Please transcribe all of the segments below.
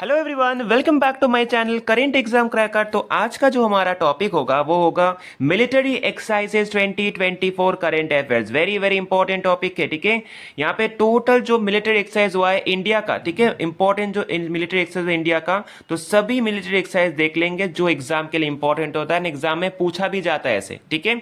Hello everyone, welcome back to my channel current exam cracker. तो आज का जो हमारा टॉपिक होगा वो होगा military exercises 2024 current affairs. Very very important topic है, ठीक है। यहाँ पे टोटल जो मिलिट्री एक्सरसाइज हुआ है इंडिया का, ठीक है, इंपॉर्टेंट जो मिलिट्री एक्सरसाइज है इंडिया का, तो सभी मिलिट्री एक्सरसाइज देख लेंगे जो एग्जाम के लिए इंपॉर्टेंट होता है, एग्जाम में पूछा भी जाता है ऐसे, ठीक है।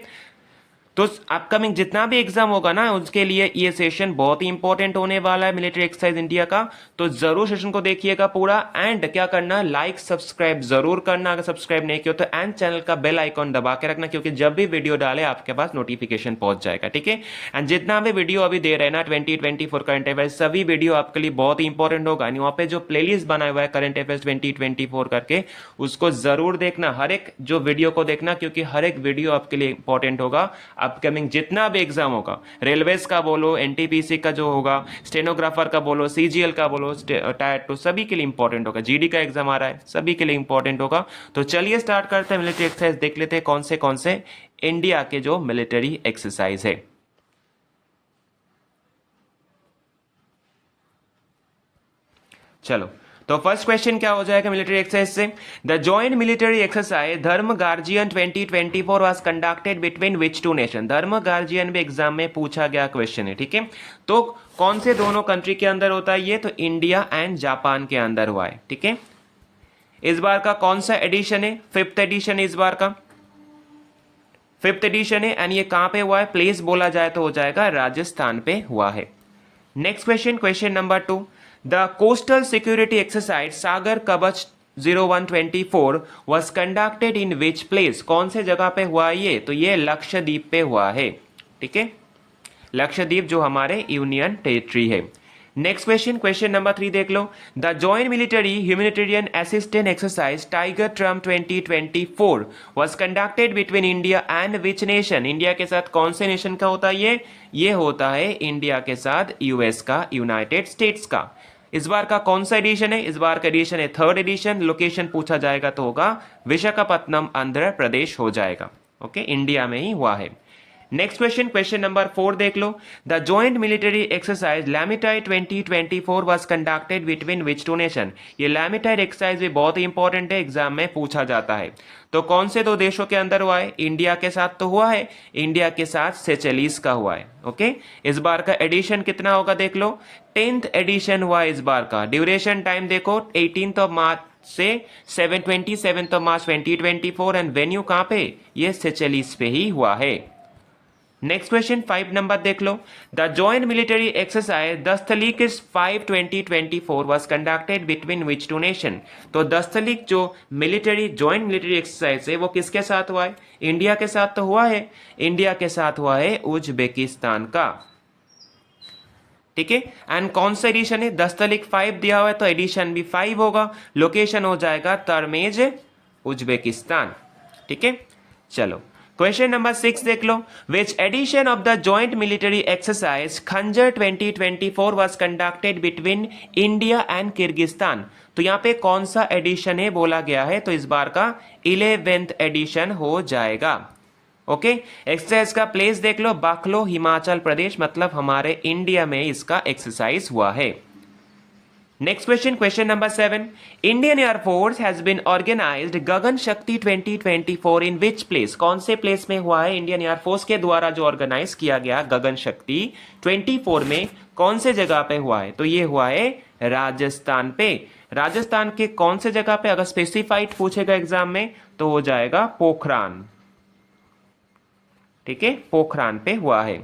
तो अपकमिंग जितना भी एग्जाम होगा ना उसके लिए ये सेशन बहुत ही इंपॉर्टेंट होने वाला है, मिलिट्री एक्सरसाइज इंडिया का। तो जरूर सेशन को देखिएगा पूरा, एंड क्या करना, लाइक सब्सक्राइब जरूर करना अगर सब्सक्राइब नहीं किया तो, एंड चैनल का बेल आइकॉन दबा के रखना क्योंकि जब भी वीडियो डाले आपके पास नोटिफिकेशन पहुंच जाएगा, ठीक है। एंड जितना भी वीडियो अभी दे रहे हैं ना 2024 करंट अफेयर्स, सभी वीडियो आपके लिए बहुत ही इंपॉर्टेंट होगा। वहाँ पे जो प्लेलिस्ट बनाया हुआ है करंट अफेयर्स 2024 करके, उसको जरूर देखना, हर एक जो वीडियो को देखना क्योंकि हर एक वीडियो आपके लिए इंपॉर्टेंट होगा। अपकमिंग जितना भी एग्जाम होगा, रेलवेज का बोलो, एनटीपीसी का जो होगा, स्टेनोग्राफर का बोलो, सीजीएल का बोलो, टायर 2, सभी के लिए इंपॉर्टेंट होगा। जीडी का एग्जाम आ रहा है, सभी के लिए इंपॉर्टेंट होगा। तो चलिए स्टार्ट करते हैं मिलिट्री एक्सरसाइज, देख लेते हैं कौन से इंडिया के जो मिलिट्री एक्सरसाइज है। चलो, तो फर्स्ट क्वेश्चन क्या हो जाएगा मिलिट्री एक्सरसाइज से। The joint military exercise Dharma guardian 2024 was conducted between which two nation. Dharma guardian भी एग्जाम में पूछा गया क्वेश्चन है, ठीक है। तो कौन से दोनों कंट्री के अंदर होता है ये, तो इंडिया एंड जापान के अंदर हुआ है, ठीक है। इस बार का कौन सा एडिशन है, फिफ्थ एडिशन है, इस बार का फिफ्थ एडिशन है। एंड ये कहां पे हुआ है, प्लेस बोला जाए तो हो जाएगा राजस्थान पे हुआ है। Next question, question number 2, the coastal security exercise Sagar Kavach 0124 was conducted in which place। कौन से जगह पे हुआ ये, तो ये लक्षद्वीप पे हुआ है, ठीक है। लक्षद्वीप जो हमारे यूनियन टेरिटरी है। नेक्स्ट क्वेश्चन, क्वेश्चन नंबर 3 देख लो। The joint military humanitarian assistance exercise tiger triumph 2024 was conducted between India and which nation. India के साथ कौन से नेशन का होता है ये होता है इंडिया के साथ यूएस का, यूनाइटेड स्टेट्स का। इस बार का कौन सा एडिशन है, इस बार का एडिशन है थर्ड एडिशन। लोकेशन पूछा जाएगा तो होगा विशाखापत्तनम, आंध्र प्रदेश हो जाएगा, ओके, इंडिया में ही हुआ है। नेक्स्ट क्वेश्चन, क्वेश्चन नंबर 4 देख लो। The joint military exercise Lamitiye 2024 was conducted between which two nation. ये लैमिटाइड एक्सरसाइज भी बहुत ही इंपॉर्टेंट है, एग्जाम में पूछा जाता है। तो कौन से दो देशों के अंदर हुआ है, इंडिया के साथ तो हुआ है, इंडिया के साथ सेचेलिस का हुआ है, ओके। इस बार का एडिशन कितना होगा देख लो, 10th एडिशन हुआ है इस बार का। ड्यूरेशन टाइम देखो 18 मार्च से 27 मार्च 2024, एंड वेन्यू कहां पे, ये सेचेलिस पे ही हुआ है। नेक्स्ट क्वेश्चन 5 नंबर देख लो। The joint military exercise Dustlik 5 2024 was conducted between which two nation. तो दस्तलीक जो मिलिट्री जॉइंट मिलिट्री एक्सरसाइज है वो किसके साथ हुआ है, इंडिया के साथ तो हुआ है, इंडिया के साथ हुआ है उज्बेकिस्तान का, ठीक है। एंड कौन सा एडिशन है, दस्तलीक 5 दिया हुआ है तो एडिशन भी 5 होगा। लोकेशन हो जाएगा तरमेज, उज्बेकिस्तान, ठीक है। चलो, क्वेश्चन नंबर 6 देख लो। Which edition of the joint military exercise Khanjar 2024 was conducted between India and Kyrgyzstan. तो यहाँ पे कौन सा एडिशन है बोला गया है, तो इस बार का 11th एडिशन हो जाएगा, ओके। एक्सरसाइज का प्लेस देख लो, बाखलो हिमाचल प्रदेश, मतलब हमारे इंडिया में इसका एक्सरसाइज हुआ है। Next question, question number 7, Indian air force has been organized Gagan Shakti 2024 in which place. कौन से प्लेस में हुआ है, इंडियन एयरफोर्स के द्वारा जो ऑर्गेनाइज किया गया गगन शक्ति 24 में कौन से जगह पे हुआ है, तो ये हुआ है राजस्थान पे। राजस्थान के कौन से जगह पे, अगर स्पेसिफाइड पूछेगा एग्जाम में तो हो जाएगा पोखरान, ठीक है, पोखरान पे हुआ है।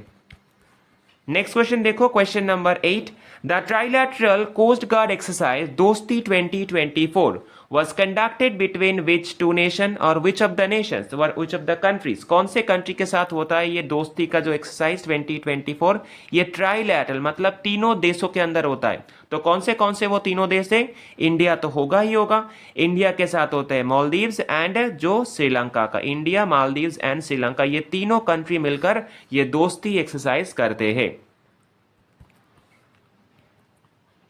नेक्स्ट क्वेश्चन देखो, question number 8, the trilateral coast guard exercise Dosti 2024 was conducted between which two nation और which of the nations or which of the countries। कौन से कंट्री के साथ होता है ये दोस्ती का जो एक्सरसाइज 2024, ये ट्राइलैटरल मतलब तीनों देशों के अंदर होता है। तो कौन से वो तीनों देश है, इंडिया तो होगा ही होगा, इंडिया के साथ होता है मालदीव्स एंड जो श्रीलंका का, इंडिया मालदीव्स एंड श्रीलंका, ये तीनों कंट्री मिलकर ये दोस्ती एक्सरसाइज करते हैं।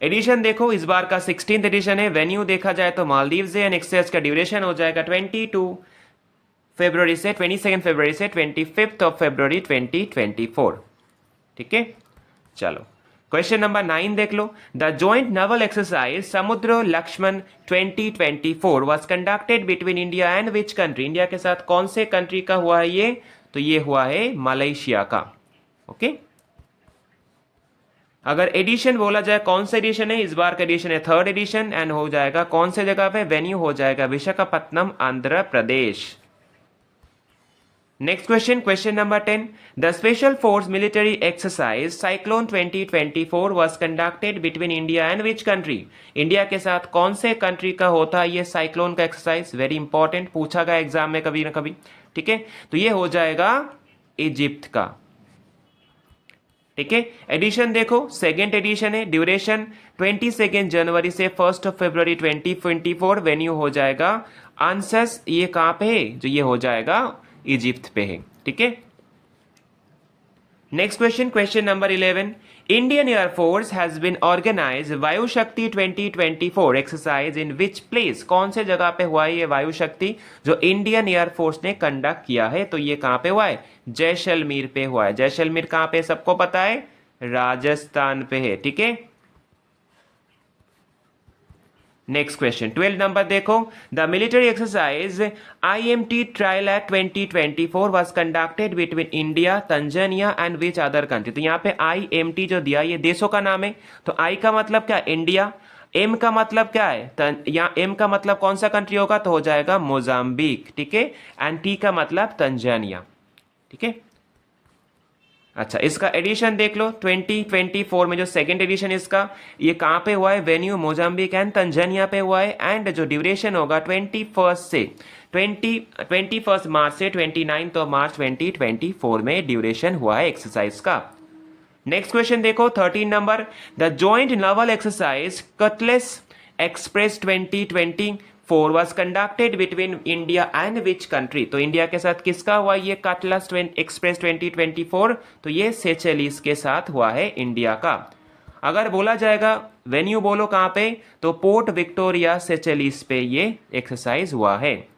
एडिशन देखो, इस बार का 16th एडिशन है। वेन्यू देखा जाए तो मालदीव्स है, एंड एक्सरसाइज का ड्यूरेशन हो जाएगा 22 फरवरी से 22 फरवरी से 25 फरवरी 2024, ठीक है। चलो, क्वेश्चन नंबर 9 देख लो। The joint naval exercise Samudra Laxman 2024 was conducted between India and which country? India के साथ कौन से कंट्री का हुआ है ये? तो ये हुआ है मलेशिया का। ओके, अगर एडिशन बोला जाए कौन सा एडिशन है? इस बार का एडिशन है 3rd एडिशन एंड हो जाएगा कौन से जगह पे? वेन्यू हो जाएगा Visakhapatnam, Andhra Pradesh. Next question, question number 10। The special force military exercise cyclone 2024 was conducted between India and which country? India के साथ कौन से कंट्री का होता है ये साइक्लोन का एक्सरसाइज? वेरी इंपॉर्टेंट, पूछा गया एग्जाम में कभी ना कभी। ठीक है, तो ये हो जाएगा इजिप्ट का। ठीक है, एडिशन देखो 2nd एडिशन है, ड्यूरेशन 22 जनवरी से 1 फरवरी 2024, वेन्यू हो जाएगा आंसर्स, ये कहां पे है? जो ये हो जाएगा इजिप्ट पे है। ठीक है, next question, question number 11। Indian air force has been organise Vayu Shakti 2024 exercise in which place? कौन से जगह पे हुआ है ये वायु शक्ति जो इंडियन एयरफोर्स ने कंडक्ट किया है? तो ये कहां पे हुआ है? जैसलमेर पे हुआ है। जैसलमेर कहां पे? सबको पता है, राजस्थान पे है। ठीक है, नेक्स्ट क्वेश्चन 12 नंबर देखो। The military exercise IMT ट्राइलैट 2024 was conducted between India, Tanzania and which other country? तो यहाँ पे IMT जो दिया ये देशों का नाम है। तो I का मतलब क्या? इंडिया। M का मतलब क्या है? यहाँ M का मतलब कौन सा कंट्री होगा? तो हो जाएगा मोजाम्बिक। ठीक है, एंड T का मतलब तंजानिया। ठीक है, अच्छा इसका एडिशन देख लो 2024 में जो 2nd एडिशन इसका, ये कहां पे हुआ है? वेन्यू मोजाम्बिक एंड तंजानिया पे हुआ है। एंड जो ड्यूरेशन होगा 21 मार्च से 29 मार्च 2024 में ड्यूरेशन हुआ है एक्सरसाइज का। नेक्स्ट क्वेश्चन देखो 13 number. The joint naval exercise Cutlass express 2024 was conducted between India and which country? तो इंडिया के साथ किसका हुआ ये कटलेस एक्सप्रेस 2024? तो ये सेचेलिस के साथ हुआ है इंडिया का। अगर बोला जाएगा वेन्यू बोलो कहां पे? तो पोर्ट विक्टोरिया सेचेलिस पे ये एक्सरसाइज हुआ है।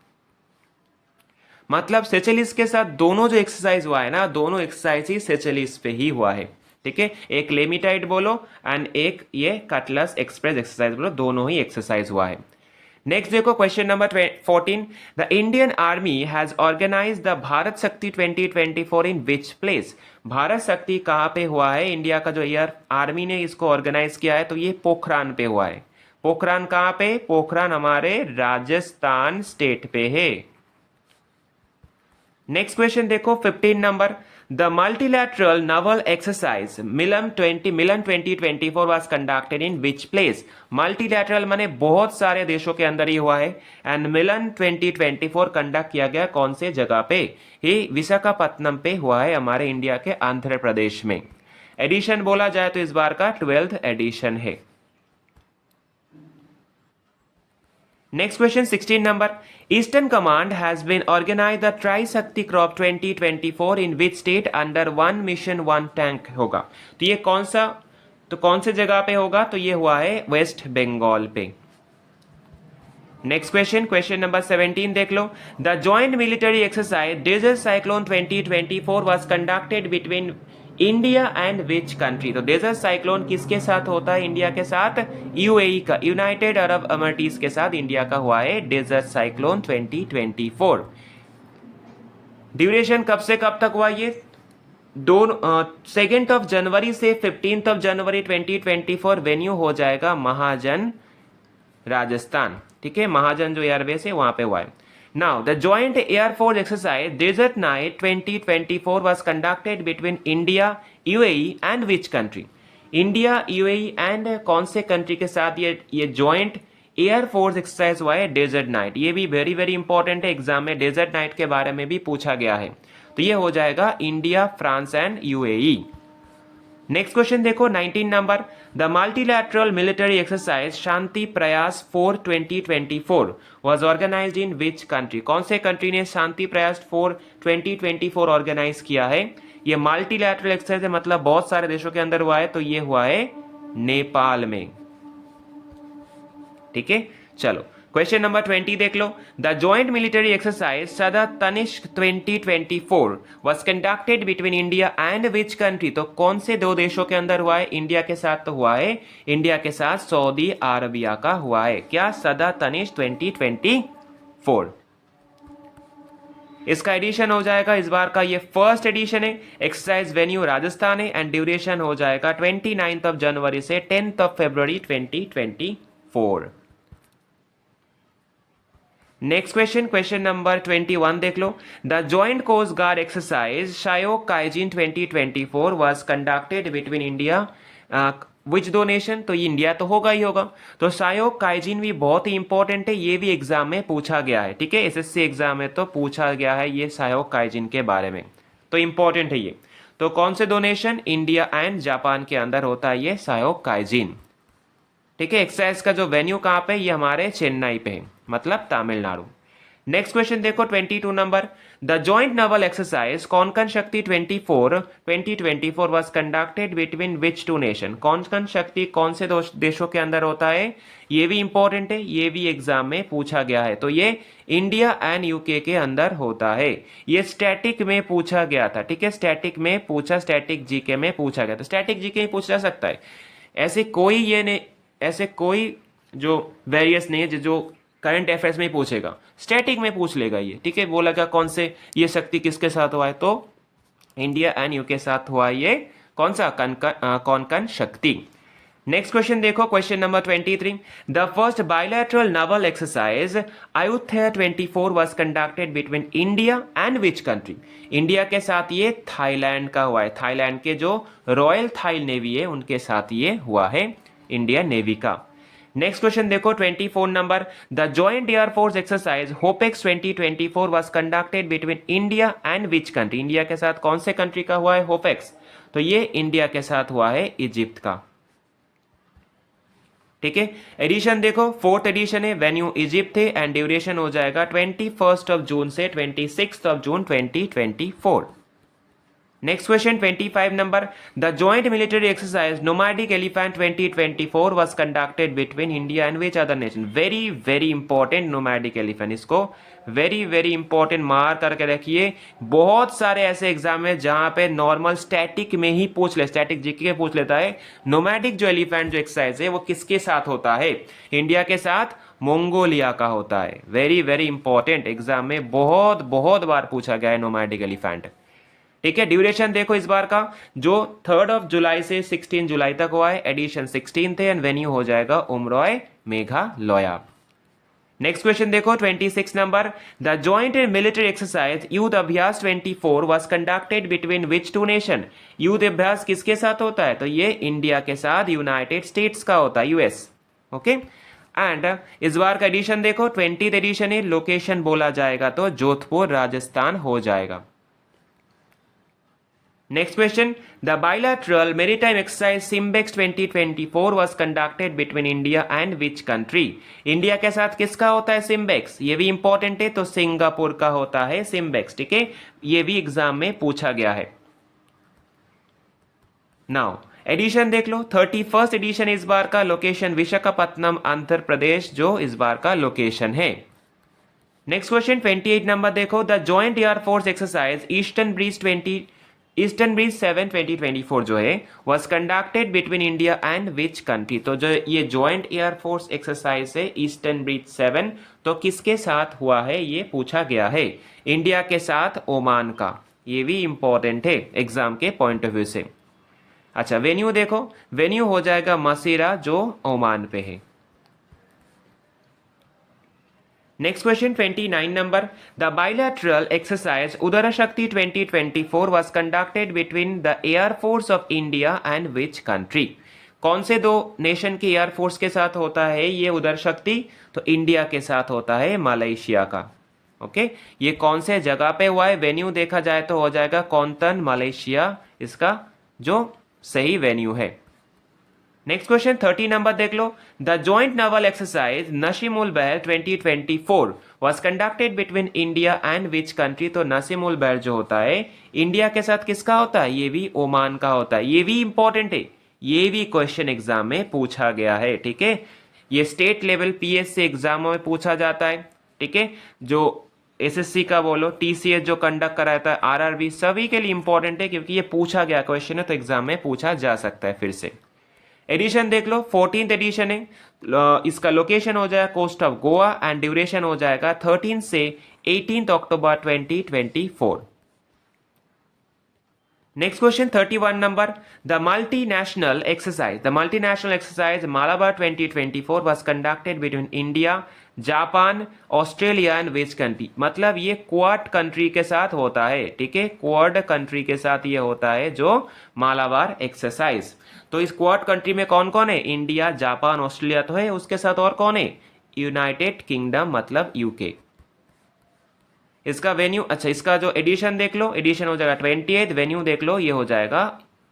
मतलब सेचेलिस के साथ दोनों जो एक्सरसाइज हुआ है ना, दोनों एक्सरसाइज ही सेचेलिस पे ही हुआ है। ठीक है, एक लेमिटाइड बोलो एंड एक ये कटलेस एक्सप्रेस एक्सरसाइज बोलो, दोनों ही एक्सरसाइज हुआ है। नेक्स्ट देखो question number 14। The Indian army has organise the Bharat Shakti 2024 in which place? Bharat शक्ति कहां पे हुआ है? इंडिया का जो एयर आर्मी ने इसको ऑर्गेनाइज किया है तो ये पोखरान पे हुआ है। पोखरान कहां पे? पोखरान हमारे राजस्थान स्टेट पे है। नेक्स्ट क्वेश्चन देखो 15 number. The multilateral novel exercise Milan 2024 was conducted in which place? Multilateral माने बहुत सारे देशों के अंदर ही हुआ है एंड मिलन 2024 कंडक्ट किया गया कौन से जगह पे? ये विशाखापत्तनम पे हुआ है हमारे इंडिया के आंध्र प्रदेश में। एडिशन बोला जाए तो इस बार का 12th एडिशन है। Next question 16 number. Eastern command has been organize the Trishakti क्रॉप 2024 in which state under 1 mission 1 tank होगा? तो ये कौन से जगह पे होगा? तो ये हुआ है वेस्ट बंगाल पे। नेक्स्ट क्वेश्चन, क्वेश्चन नंबर 17 देख लो। The joint military exercise desert cyclone 2024 was conducted between India and which country? तो डेजर्ट साइक्लोन किसके साथ होता है? इंडिया के साथ, यूएई का, यूनाइटेड अरब अमीरातीज के साथ इंडिया का हुआ है डेजर्ट साइक्लोन 2024। ड्यूरेशन कब से कब तक हुआ ये? 2 जनवरी से 15 जनवरी 2024, वेन्यू हो जाएगा महाजन राजस्थान। ठीक है, महाजन जो एयरबेस है वहां पे हुआ है। Now, the joint Air Force exercise Desert Night 2024 was conducted between India, UAE and which country? India, UAE and कौन से कंट्री के साथ ये जॉइंट एयर फोर्स एक्सरसाइज हुआ है? Desert knight. ये भी वेरी वेरी इंपॉर्टेंट है, एग्जाम में डेजर्ट नाइट के बारे में भी पूछा गया है। तो ये हो जाएगा India, France and UAE। Next question देखो 19 number. The multilateral military exercise Shanti Prayas 4 2024 was organized in which country? कौन से कंट्री ने शांति प्रयास 4 2024 ऑर्गेनाइज किया है? ये मल्टीलैटरल एक्सरसाइज है, मतलब बहुत सारे देशों के अंदर हुआ है, तो ये हुआ है नेपाल में। ठीक है, चलो क्वेश्चन नंबर 20 देख लो। The joint military exercise Sada Tanishk 2024 was conducted between India and which country? तो कौन से दो देशों के अंदर हुआ है? इंडिया के साथ तो हुआ है, इंडिया के साथ सऊदी अरबिया का हुआ है। क्या? सदा तनिष्क 2024। इसका एडिशन हो जाएगा, इस बार का ये फर्स्ट एडिशन है। एक्सरसाइज वेन्यू राजस्थान है एंड ड्यूरेशन हो जाएगा 29 ऑफ जनवरी से 10 of February 2024। Next question, question number 21 देख लो। The joint coast guard exercise Sahyog Kaijin 2024 was conducted between India which two nation? तो ये इंडिया तो होगा ही होगा। तो शायोक काइजिन भी बहुत ही इंपॉर्टेंट है, ये भी एग्जाम में पूछा गया है, ठीक है, एसएससी एग्जाम में तो पूछा गया है ये शायोक काइजिन के बारे में, तो इंपॉर्टेंट है ये। तो कौन से दो नेशन? इंडिया एंड जापान के अंदर होता है ये शायोक काइजिन, ठीक है। एक्सरसाइज का जो वेन्यू कहाँ पे? ये हमारे चेन्नई पे है, मतलब तमिलनाडु। नेक्स्ट क्वेश्चन देखो 22 नंबर। The joint naval exercise Konkan Shakti 2024 was conducted between which two nation? Konkan Shakti कौन से देशों के अंदर होता है? ये भी इंपॉर्टेंट है, ये भी एग्जाम में पूछा गया है। तो ये इंडिया एंड यूके के अंदर होता है। ये स्टैटिक में पूछा गया था, ठीक है, स्टैटिक में पूछा, स्टैटिक जीके में पूछा गया। तो स्टैटिक जीके में पूछा जा सकता है, ऐसे कोई ये नहीं, ऐसे कोई जो वेरियस नहीं है जो करंट अफेयर्स में ही पूछेगा, स्टैटिक में पूछ लेगा ये, ठीक है। बोला क्या कौन से ये शक्ति किसके साथ हुआ है? तो इंडिया एंड यूके के साथ हुआ ये कौन सा? कोंकण शक्ति। नेक्स्ट क्वेश्चन देखो, question number 23। The first bilateral naval exercise Ayutthaya 24 was conducted between India and which country? India के साथ ये थाईलैंड का हुआ है, थाईलैंड के जो रॉयल थाई नेवी है उनके साथ ये हुआ है, इंडियन नेवी का। नेक्स्ट क्वेश्चन देखो 24 number. The joint air force exercise Hopex 2024 was conducted between India and which country? India के साथ कौन से कंट्री का हुआ है होपेक्स? तो ये इंडिया के साथ हुआ है इजिप्ट का, ठीक है। एडिशन देखो, फोर्थ एडिशन है, वेन्यू इजिप्ट थे एंड ड्यूरेशन हो जाएगा 21 ऑफ जून से 26 of June 2024। Next question 25 number. The joint military exercise nomadic elephant 2024 was conducted between India and which other nation? Very very important nomadic elephant, इसको very very important mark करके रखिए। बहुत सारे ऐसे exam है जहां पे नॉर्मल स्टैटिक में ही पूछ ले, स्टैटिक जीके पूछ लेता है नोमैडिक जो एलिफेंट जो एक्सरसाइज है वो किसके साथ होता है? इंडिया के साथ मंगोलिया का होता है। वेरी वेरी इंपॉर्टेंट, एग्जाम में बहुत बहुत बार पूछा गया है नोमैडिक एलिफेंट, ठीक है। ड्यूरेशन देखो इस बार का जो 3 ऑफ जुलाई से 16 जुलाई तक हुआ है, एडिशन 16 थे एंड वेन्यू हो जाएगा उमरॉय मेघालय। नेक्स्ट क्वेश्चन देखो 26 नंबर। The joint military exercise Yudh Abhyas 24 was conducted between which two nation? Yudh Abhyas किसके साथ होता है? तो ये इंडिया के साथ यूनाइटेड स्टेट्स का होता है, यूएस, ओके। एंड इस बार का एडिशन देखो 20th एडिशन है, लोकेशन बोला जाएगा तो जोधपुर राजस्थान हो जाएगा। Next question. The bilateral maritime exercise Simbex 2024 was conducted between India and which country? India के साथ किसका होता है सिम्बेक्स? ये भी इंपॉर्टेंट है, तो सिंगापुर का होता है सिम्बेक्स, ठीक है। ये भी एग्जाम में पूछा गया है। नाउ एडिशन देख लो, 31st एडिशन इस बार का, लोकेशन विशाखापत्तनम आंध्र प्रदेश जो इस बार का लोकेशन है। नेक्स्ट क्वेश्चन 28 नंबर देखो। The joint air force exercise eastern bridge 7 2024 जो है was conducted between India and which country? तो जो ये जॉइंट एयरफोर्स एक्सरसाइज है ईस्टर्न ब्रिज 7 तो किसके साथ हुआ है ये पूछा गया है, इंडिया के साथ ओमान का। ये भी इंपॉर्टेंट है एग्जाम के पॉइंट ऑफ व्यू से। अच्छा वेन्यू देखो, वेन्यू हो जाएगा मसीरा जो ओमान पे है। Next question 29 number. The bilateral exercise Udara Shakti 2024 was conducted between the air force of India and which country? कौन से दो नेशन के एयरफोर्स के साथ होता है ये उदर शक्ति? तो इंडिया के साथ होता है मलेशिया का, ओके। ये कौन से जगह पे हुआ है? वेन्यू देखा जाए तो हो जाएगा कोंकण मलेशिया, इसका जो सही वेन्यू है। नेक्स्ट क्वेश्चन 30 नंबर देख लो। द जॉइंट नवल एक्सरसाइज नशीमुल बहर 2024 was conducted between India and which country? तो नसीमुल बहर जो होता है इंडिया के साथ किसका होता है? ये भी ओमान का होता है। ये भी इंपॉर्टेंट है, ये भी क्वेश्चन एग्जाम में पूछा गया है, ठीक है। ये स्टेट लेवल पीएससी एग्जामों में पूछा जाता है, ठीक है। जो एसएससी का बोलो, टीसीएस जो कंडक्ट कराता है, आरआरबी, सभी के लिए इंपॉर्टेंट है क्योंकि ये पूछा गया क्वेश्चन है, तो एग्जाम में पूछा जा सकता है फिर से। एडिशन देख लो, 14th एडिशन है। इसका लोकेशन हो जाएगा coast of Goa and duration हो जाएगा 13 से 18 October 2024। Next question 31 number, the multinational exercise Malabar 2024 was conducted between India, Japan, Australia and which country. मतलब ये क्वाड कंट्री के साथ होता है, ठीक है, क्वाड कंट्री के साथ ये होता है जो मालाबार एक्सरसाइज। तो इस क्वाड कंट्री में कौन कौन है? इंडिया, जापान, ऑस्ट्रेलिया तो है, उसके साथ और कौन है? यूनाइटेड किंगडम मतलब यूके। इसका वेन्यू, अच्छा इसका जो एडिशन देख लो, एडिशन हो जाएगा 28, वेन्यू देख लो, ये हो जाएगा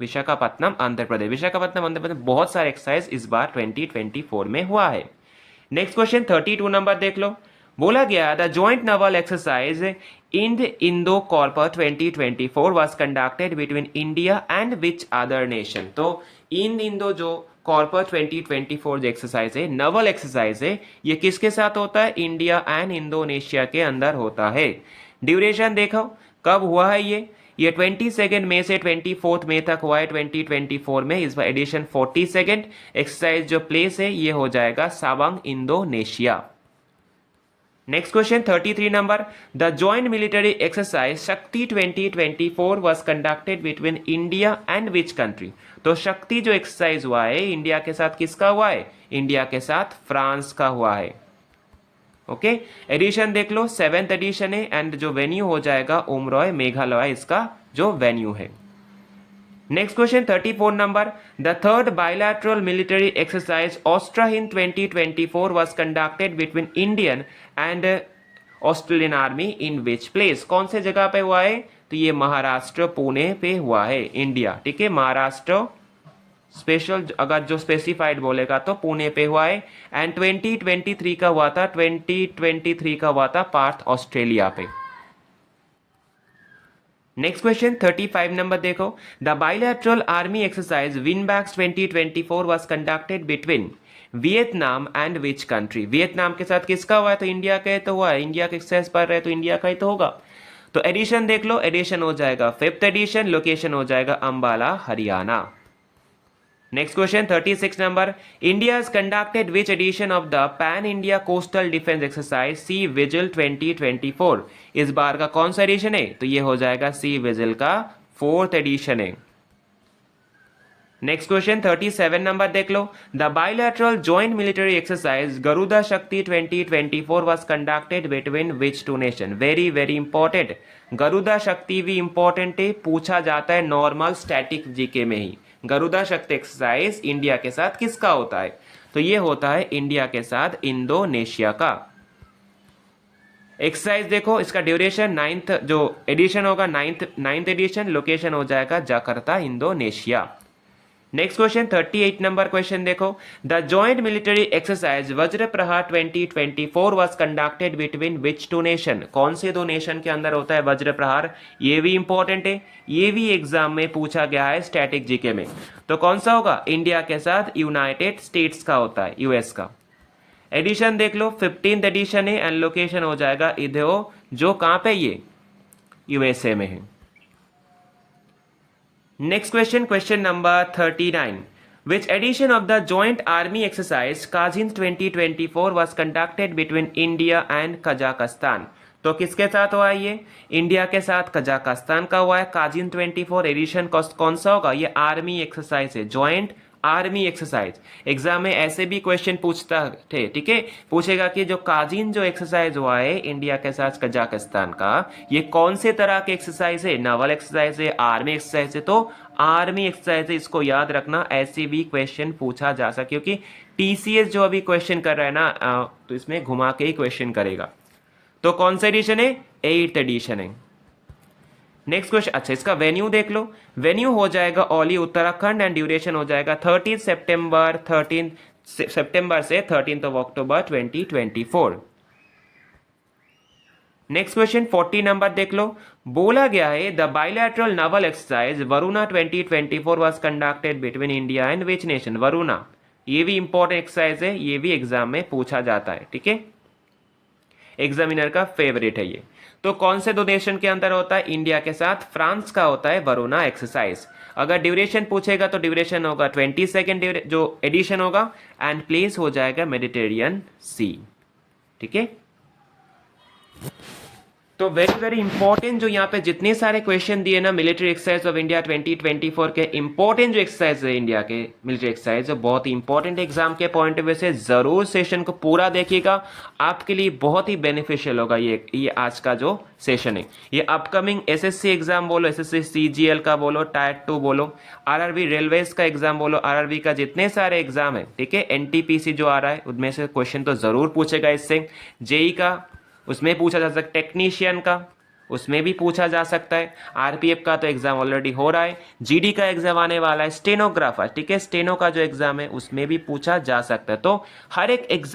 विशाखापट्टनम आंध्र प्रदेश। विशाखापट्टनम आंध्र प्रदेश बहुत सारे एक्सरसाइज इस बार 2024 में हुआ है। नेक्स्ट क्वेश्चन 32 नंबर देख लो, बोला गया the joint naval exercise in Indo Corpat 2024 was conducted between India and which other nation. तो इन इंडो जो कॉर्पर 2024 जो एक्सरसाइज है, नवल एक्सरसाइज है, ये किसके साथ होता है? इंडिया एंड इंडोनेशिया के अंदर होता है। ड्यूरेशन देखो कब हुआ है ये 22 मई से 24 मई तक हुआ है 2024 में। इस बार एडिशन 42 एक्सरसाइज जो प्लेस है ये हो जाएगा सावांग Indonesia. Next question 33 number, the joint military exercise Shakti 2024 was conducted between India and which country. तो शक्ति जो एक्सरसाइज हुआ है इंडिया के साथ किसका हुआ है? इंडिया के साथ फ्रांस का हुआ है। ओके, एडिशन देख लो 7th एडिशन है एंड जो वेन्यू हो जाएगा उमरोय मेघालय, इसका जो वेन्यू है। Next question 34 number, the third bilateral military exercise Austra Hind 2024 was conducted between Indian and Australian army in which place. कौन से जगह पे हुआ है? तो ये महाराष्ट्र पुणे पे हुआ है, इंडिया, ठीक है। महाराष्ट्र स्पेशल अगर जो स्पेसिफाइड बोलेगा तो पुणे पे हुआ है एंड 2023 का हुआ था, 2023 का हुआ था पार्थ ऑस्ट्रेलिया पे। नेक्स्ट क्वेश्चन 35 नंबर देखो, the bilateral army exercise VINBAX 2024 was conducted between Vietnam and which country. Vietnam के साथ किसका हुआ है? तो इंडिया का तो हुआ है, इंडिया के एक्सरसाइज पढ़ रहे तो इंडिया का ही तो होगा। तो एडिशन देख लो, एडिशन हो जाएगा 5th एडिशन, लोकेशन हो जाएगा Ambala Haryana. Next question 36 number, India has conducted which edition of the pan India coastal defence exercise sea vigil 2024। इस बार का कौन सा एडिशन है? तो ये हो जाएगा सी विजिल का 4th एडिशन है। नेक्स्ट क्वेश्चन 37 नंबर देख लो, the bilateral joint military exercise Garuda Shakti 2024 was conducted between which two nation. Very very important, Garuda Shakti भी इंपॉर्टेंट है, पूछा जाता है नॉर्मल स्टैटिक जीके में ही। गरुदा शक्ति एक्सरसाइज इंडिया के साथ किसका होता है? तो ये होता है इंडिया के साथ इंडोनेशिया का। एक्सरसाइज देखो, इसका ड्यूरेशन 9th जो एडिशन होगा 9th एडिशन, लोकेशन हो जाएगा Jakarta Indonesia. Next question 38 number question देखो, the joint military exercise Vajra Prahar 2024 was conducted between which two nation. कौन से दो नेशन के अंदर होता है वज्र प्रहार? ये भी इंपॉर्टेंट है, ये भी एग्जाम में पूछा गया है स्टैटिक जीके में। तो कौन सा होगा? इंडिया के साथ यूनाइटेड स्टेट्स का होता है, यूएस का। एडिशन देख लो 15th एडिशन है एंड लोकेशन हो जाएगा इधो, जो कहां पे? ये यूएसए में है। Next question, question number 39, which edition of the joint army exercise cousin 2024 was conducted between India and Kazakhstan. तो किसके साथ हुआ है ये? इंडिया के साथ कजाकिस्तान का हुआ है। काजिन 24 एडिशन कौन सा होगा? ये आर्मी एक्सरसाइज है, जॉइंट आर्मी एक्सरसाइज। एग्जाम में ऐसे भी क्वेश्चन पूछता थे, ठीक है, पूछेगा कि जो काजिन जो एक्सरसाइज हुआ है इंडिया के साथ कजाकिस्तान का, ये कौन से तरह के एक्सरसाइज है? नावल एक्सरसाइज है, आर्मी एक्सरसाइज है? तो आर्मी एक्सरसाइज है, इसको याद रखना, ऐसे भी क्वेश्चन पूछा जा सके क्योंकि टीसीएस जो अभी क्वेश्चन कर रहा है ना, तो इसमें घुमा के ही क्वेश्चन करेगा। तो कौन सा एडिशन है? 8th एडिशन है। नेक्स्ट क्वेश्चन, अच्छा इसका वेन्यू देख लो, वेन्यू हो जाएगा ओली उत्तराखंड एंड ड्यूरेशन हो जाएगा 13 सितंबर से 13 अक्टूबर 2024। नेक्स्ट क्वेश्चन 40 नंबर देख लो, बोला गया है the bilateral novel exercise Varuna 2024 was conducted between India and which nation. Varuna ये भी इंपॉर्टेंट एक्सरसाइज है, ये भी एग्जाम में पूछा जाता है, ठीक है, एग्जामिनर का फेवरेट है ये। तो कौन से दो नेशन के अंदर होता है? इंडिया के साथ फ्रांस का होता है वरुणा एक्सरसाइज। अगर ड्यूरेशन पूछेगा तो ड्यूरेशन होगा 20 सेकेंड जो एडिशन होगा, एंड प्लेस हो जाएगा मेडिटेरियन सी, ठीक है। तो वेरी वेरी इंपॉर्टेंट जो यहाँ पे जितने सारे क्वेश्चन दिए ना मिलिट्री एक्सरसाइज ऑफ इंडिया 2024 के, इंपॉर्टेंट जो एक्सरसाइज है इंडिया के मिलिट्री एक्सरसाइज बहुत ही इंपॉर्टेंट एग्जाम के पॉइंट ऑफ व्यू से, जरूर सेशन को पूरा देखिएगा, आपके लिए बहुत ही बेनिफिशियल होगा ये आज का जो सेशन है। ये अपकमिंग एसएससी एग्जाम बोलो, एसएससी सीजीएल का बोलो, टायर 2 बोलो, आरआरबी रेलवेज का एग्जाम बोलो, आरआरबी का जितने सारे एग्जाम है, ठीक है, एनटीपीसी जो आ रहा है उनमें से क्वेश्चन तो जरूर पूछेगा इससे। जेई का उसमें पूछा जा सकता है, टेक्नीशियन का उसमें भी पूछा जा सकता है, आरपीएफ का तो एग्जाम ऑलरेडी हो रहा है, जीडी का एग्जाम आने वाला है, स्टेनोग्राफर, ठीक है, स्टेनो का जो एग्जाम है उसमें भी पूछा जा सकता है। तो हर एक एग्जाम